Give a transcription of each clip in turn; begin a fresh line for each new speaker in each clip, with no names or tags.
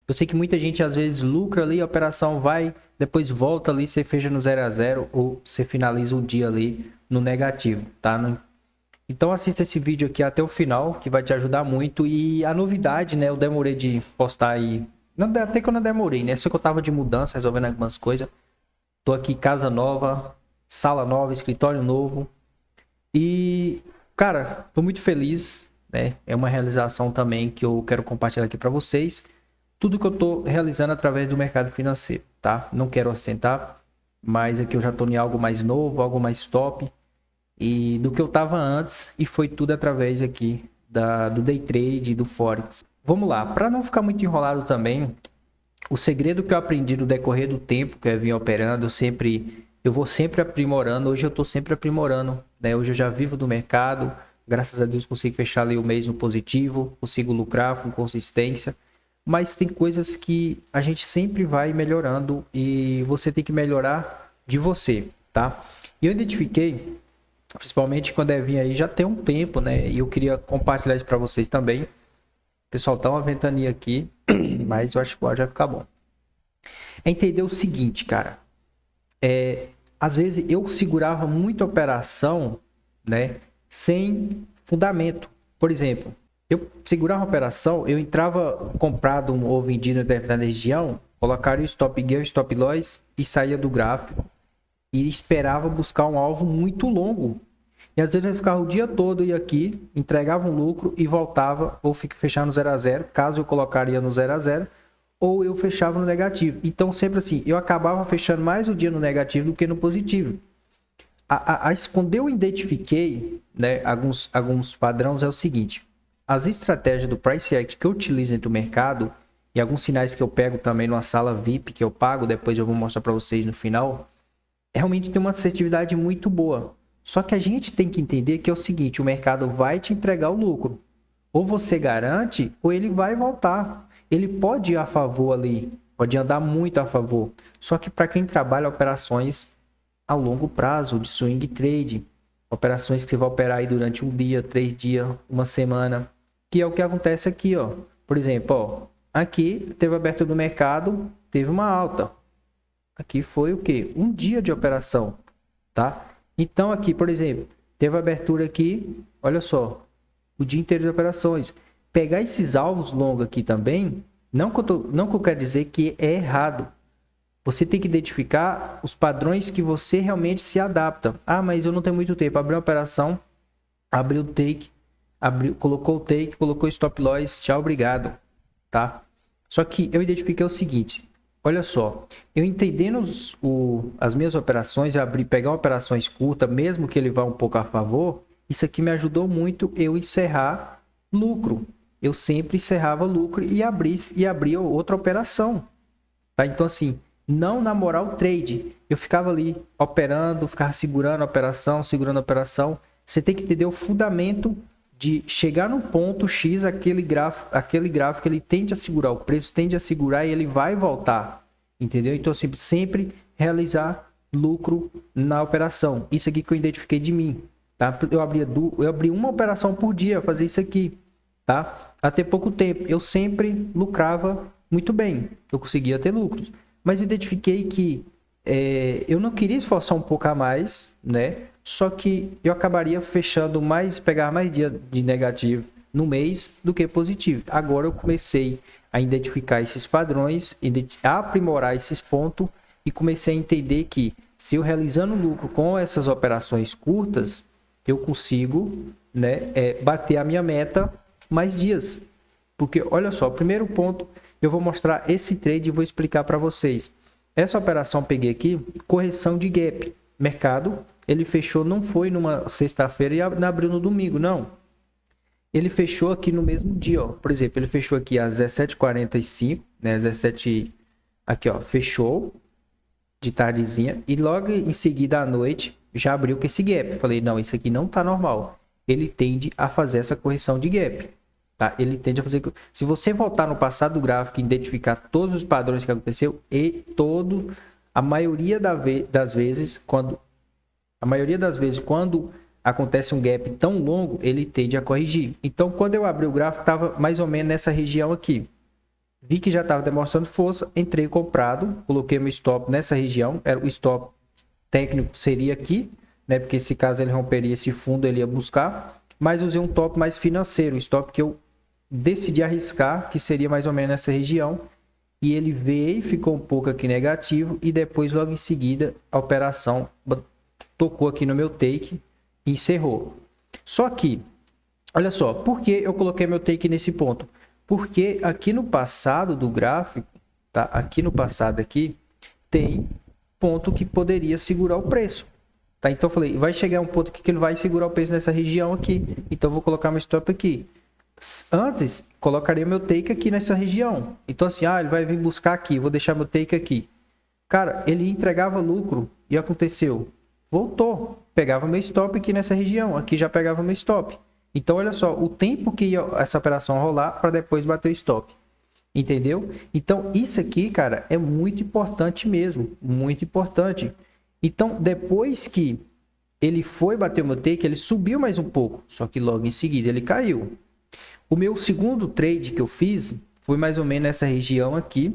Eu sei que muita gente às vezes lucra ali, a operação vai, depois volta ali, você fecha no 0 a 0 ou você finaliza o dia ali no negativo, tá? Então assista esse vídeo aqui até o final, que vai te ajudar muito. E a novidade, né? Eu demorei de postar aí. Não, até que eu não demorei, né? Só que eu tava de mudança, resolvendo algumas coisas. Tô aqui, casa nova, sala nova, escritório novo. E, cara, tô muito feliz, né? É uma realização também que eu quero compartilhar aqui para vocês. Tudo que eu tô realizando através do mercado financeiro, tá? Não quero ostentar, mas aqui eu já tô em algo mais novo, algo mais top e do que eu estava antes, e foi tudo através aqui do day trade e do forex. Vamos lá, para não ficar muito enrolado também, o segredo que eu aprendi no decorrer do tempo que eu vim operando, eu vou sempre aprimorando. Hoje eu estou sempre aprimorando, né? Hoje eu já vivo do mercado, graças a Deus consigo fechar ali o mês no positivo, consigo lucrar com consistência, mas tem coisas que a gente sempre vai melhorando e você tem que melhorar de você, tá? E eu identifiquei, principalmente quando é vir aí, já tem um tempo, né? E eu queria compartilhar isso para vocês também. O pessoal tá uma ventania aqui, mas eu acho que pode já ficar bom. É entender o seguinte, cara. Às vezes eu segurava muita operação, né? Sem fundamento. Por exemplo, eu segurava uma operação, eu entrava comprado ou vendido em determinada região, colocaria o stop gain, o stop loss e saía do gráfico. E esperava buscar um alvo muito longo. E às vezes eu ficava o dia todo e aqui, entregava um lucro e voltava, ou fechava no 0 a 0, caso eu colocaria no 0 a 0, ou eu fechava no negativo. Então sempre assim, eu acabava fechando mais o dia no negativo do que no positivo. Quando eu identifiquei, né, alguns padrões, é o seguinte: as estratégias do price action que eu utilizo dentro do mercado e alguns sinais que eu pego também numa sala VIP que eu pago, depois eu vou mostrar para vocês no final, realmente tem uma assertividade muito boa. Só que a gente tem que entender que é o seguinte: o mercado vai te entregar o lucro. Ou você garante, ou ele vai voltar. Ele pode ir a favor ali, pode andar muito a favor. Só que para quem trabalha operações a longo prazo, de swing trade, operações que você vai operar aí durante um dia, 3 dias, uma semana, que é o que acontece aqui, ó. Por exemplo, ó, aqui teve abertura do mercado, teve uma alta. Aqui foi o quê? Um dia de operação, tá? Então aqui, por exemplo, teve abertura aqui, olha só, o dia inteiro de operações. Pegar esses alvos longos aqui também, não que eu quero dizer que é errado. Você tem que identificar os padrões que você realmente se adapta. Ah, mas eu não tenho muito tempo. Abriu a operação, abriu o take, colocou o take, colocou o stop loss, tchau, obrigado, tá? Só que eu identifiquei o seguinte: olha só, eu entendendo as minhas operações, pegar operações curtas, mesmo que ele vá um pouco a favor, isso aqui me ajudou muito eu encerrar lucro. Eu sempre encerrava lucro e abria outra operação, tá? Então assim, não namorar o trade. Eu ficava ali operando, ficava segurando a operação, segurando a operação. Você tem que entender o fundamento de chegar no ponto X, aquele gráfico ele tende a segurar, o preço tende a segurar e ele vai voltar, entendeu? Então sempre realizar lucro na operação. Isso aqui que eu identifiquei de mim, tá? Eu abri uma operação por dia, fazer isso aqui, tá? Até pouco tempo eu sempre lucrava muito bem, eu conseguia ter lucros, mas eu identifiquei que eu não queria esforçar um pouco a mais, né? Só que eu acabaria fechando pegar mais dia de negativo no mês do que positivo. Agora eu comecei a identificar esses padrões, a aprimorar esses pontos e comecei a entender que se eu realizando lucro com essas operações curtas, eu consigo, né, bater a minha meta mais dias. Porque olha só, o primeiro ponto, eu vou mostrar esse trade e vou explicar para vocês. Essa operação peguei aqui, correção de gap. Mercado, ele fechou, não foi numa sexta-feira e abriu no domingo, não. Ele fechou aqui no mesmo dia, ó. Por exemplo, ele fechou aqui às 17h45, né, 17, aqui, ó, fechou de tardezinha e logo em seguida à noite já abriu com esse gap. Falei, não, isso aqui não tá normal. Ele tende a fazer essa correção de gap, tá? Ele tende a fazer. Se você voltar no passado do gráfico e identificar todos os padrões que aconteceu e a maioria das vezes, quando acontece um gap tão longo, ele tende a corrigir. Então, quando eu abri o gráfico, estava mais ou menos nessa região aqui. vi que já estava demonstrando força, entrei comprado, coloquei meu stop nessa região, era o stop técnico seria aqui, né? Porque se caso ele romperia esse fundo, ele ia buscar, mas usei um top mais financeiro, um stop que eu decidi arriscar, que seria mais ou menos nessa região, e ele veio, ficou um pouco aqui negativo, e depois logo em seguida a operação tocou aqui no meu take e encerrou. Só que, olha só, por que eu coloquei meu take nesse ponto? Porque aqui no passado do gráfico, tá? Aqui no passado aqui, tem ponto que poderia segurar o preço. Tá? Então eu falei, vai chegar um ponto que ele vai segurar o preço nessa região aqui. Então eu vou colocar meu stop aqui. Antes, colocaria meu take aqui nessa região. Então assim, ele vai vir buscar aqui, vou deixar meu take aqui. Cara, ele entregava lucro e aconteceu. Voltou, pegava meu stop aqui nessa região. Aqui já pegava meu stop. Então olha só, o tempo que ia essa operação rolar para depois bater o stop. Entendeu? Então, isso aqui, cara, é muito importante mesmo. Muito importante. Então, depois que ele foi bater o meu take, ele subiu mais um pouco. Só que logo em seguida ele caiu. O meu segundo trade que eu fiz foi mais ou menos nessa região aqui,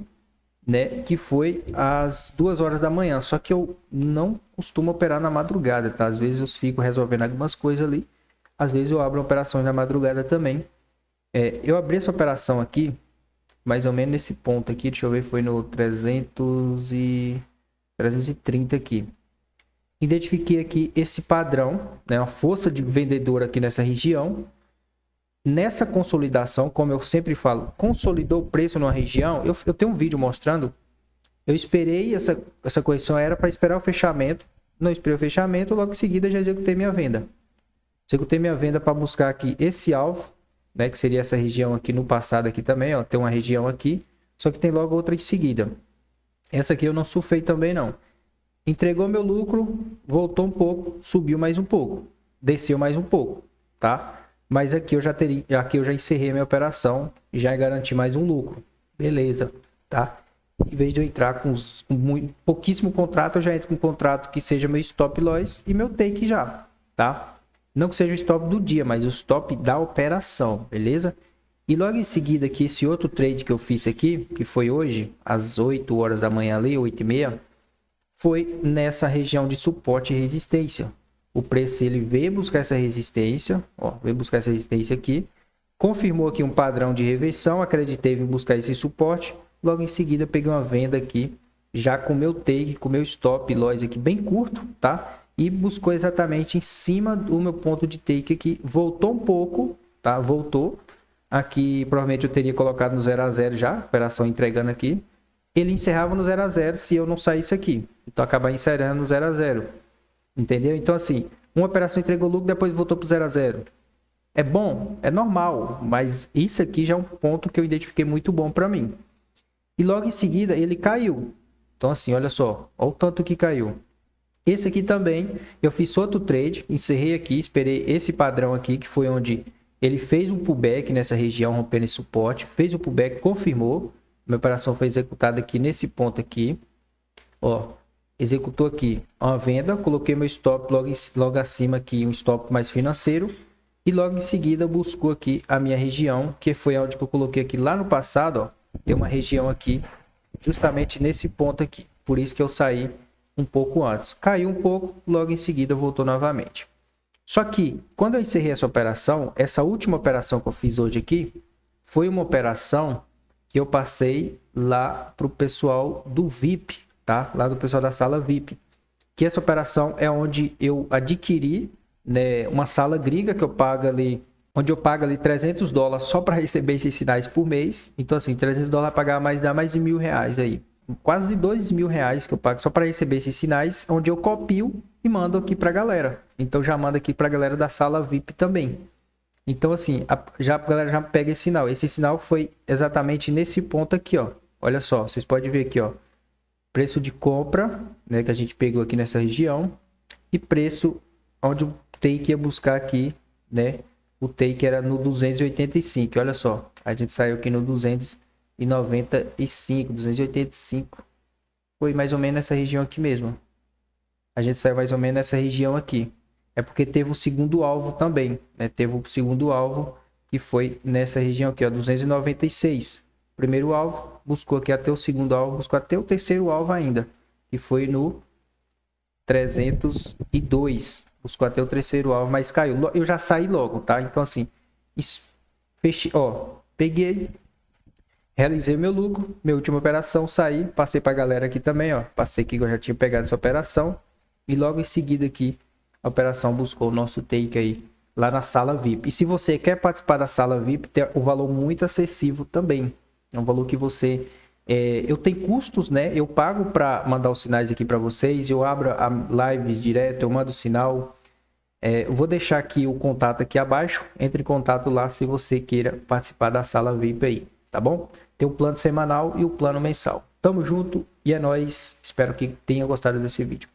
né? Que foi às 2 horas da manhã. Só que eu não costumo operar na madrugada, tá? Às vezes eu fico resolvendo algumas coisas ali. Às vezes eu abro operações na madrugada também. Eu abri essa operação aqui mais ou menos nesse ponto aqui, deixa eu ver, foi no 330 aqui. Identifiquei aqui esse padrão, né, uma força de vendedor aqui nessa região. Nessa consolidação, como eu sempre falo, consolidou o preço numa região, eu tenho um vídeo mostrando, eu esperei, essa correção era para esperar o fechamento, não esperei o fechamento, logo em seguida já executei minha venda. Executei minha venda para buscar aqui esse alvo, né, que seria essa região aqui no passado aqui também, ó, tem uma região aqui, só que tem logo outra em seguida. Essa aqui eu não surfei também não. Entregou meu lucro, voltou um pouco, subiu mais um pouco, desceu mais um pouco, tá? Mas aqui eu já encerrei a minha operação e já garanti mais um lucro. Beleza, tá? Em vez de eu entrar com pouquíssimo contrato, eu já entro com um contrato que seja meu stop loss e meu take já, tá? Não que seja o stop do dia, mas o stop da operação, beleza? E logo em seguida aqui, esse outro trade que eu fiz aqui, que foi hoje, às 8 horas da manhã ali, 8h30, foi nessa região de suporte e resistência. O preço, ele veio buscar essa resistência, ó, veio buscar essa resistência aqui, confirmou aqui um padrão de reversão, acreditei em buscar esse suporte, logo em seguida peguei uma venda aqui, já com meu take, com meu stop loss aqui bem curto, tá? E buscou exatamente em cima do meu ponto de take aqui, voltou um pouco, tá? Voltou, aqui provavelmente eu teria colocado no 0 a 0 já, operação entregando aqui, ele encerrava no 0 a 0 se eu não saísse aqui, então acabar encerrando no 0 a 0, entendeu? Então assim, uma operação entregou lucro, depois voltou para o 0 a 0, é bom, é normal, mas isso aqui já é um ponto que eu identifiquei muito bom para mim. E logo em seguida ele caiu, então assim, olha só, olha o tanto que caiu. Esse aqui também, eu fiz outro trade, encerrei aqui, esperei esse padrão aqui, que foi onde ele fez um pullback nessa região, rompendo esse suporte, fez o pullback, confirmou, minha operação foi executada aqui nesse ponto aqui, ó, executou aqui uma venda, coloquei meu stop logo acima aqui, um stop mais financeiro, e logo em seguida buscou aqui a minha região, que foi onde eu coloquei aqui lá no passado, ó, tem uma região aqui, justamente nesse ponto aqui, por isso que eu saí um pouco antes. Caiu um pouco, logo em seguida voltou novamente. Só que, quando eu encerrei essa operação, essa última operação que eu fiz hoje aqui, foi uma operação que eu passei lá para o pessoal do VIP, tá? Lá do pessoal da sala VIP. Que essa operação é onde eu adquiri, né, uma sala gringa que eu pago ali, onde eu pago ali $300 só para receber esses sinais por mês. Então assim, $300 pagar mais, dá mais de R$1.000 aí. Quase R$2.000 que eu pago só para receber esses sinais, onde eu copio e mando aqui para a galera. Então já manda aqui para a galera da sala VIP também. Então assim, a galera já pega esse sinal. Esse sinal foi exatamente nesse ponto aqui, ó. Olha só, vocês podem ver aqui, ó. Preço de compra, né, que a gente pegou aqui nessa região, e preço onde o take ia buscar aqui, né? O take era no 285, olha só. A gente saiu aqui no 285. Foi mais ou menos nessa região aqui mesmo. A gente saiu mais ou menos nessa região aqui. É porque teve o segundo alvo também, né? Teve o segundo alvo que foi nessa região aqui, ó, 296. primeiro alvo, buscou aqui até o segundo alvo, buscou até o terceiro alvo ainda, que foi no 302. Buscou até o terceiro alvo, mas caiu. Eu já saí logo, tá? Então, assim, fechei, ó, peguei, realizei meu lucro, minha última operação, saí, passei pra galera aqui também, ó. Passei aqui que eu já tinha pegado essa operação. E logo em seguida aqui, a operação buscou o nosso take aí, lá na sala VIP. E se você quer participar da sala VIP, tem um valor muito acessível também. É um valor que você... eu tenho custos, né? Eu pago para mandar os sinais aqui para vocês. Eu abro a lives direto, eu mando o sinal. Eu vou deixar aqui o contato aqui abaixo. Entre em contato lá se você queira participar da sala VIP aí, tá bom? Tem o plano semanal e o plano mensal. Tamo junto e é nóis. Espero que tenha gostado desse vídeo.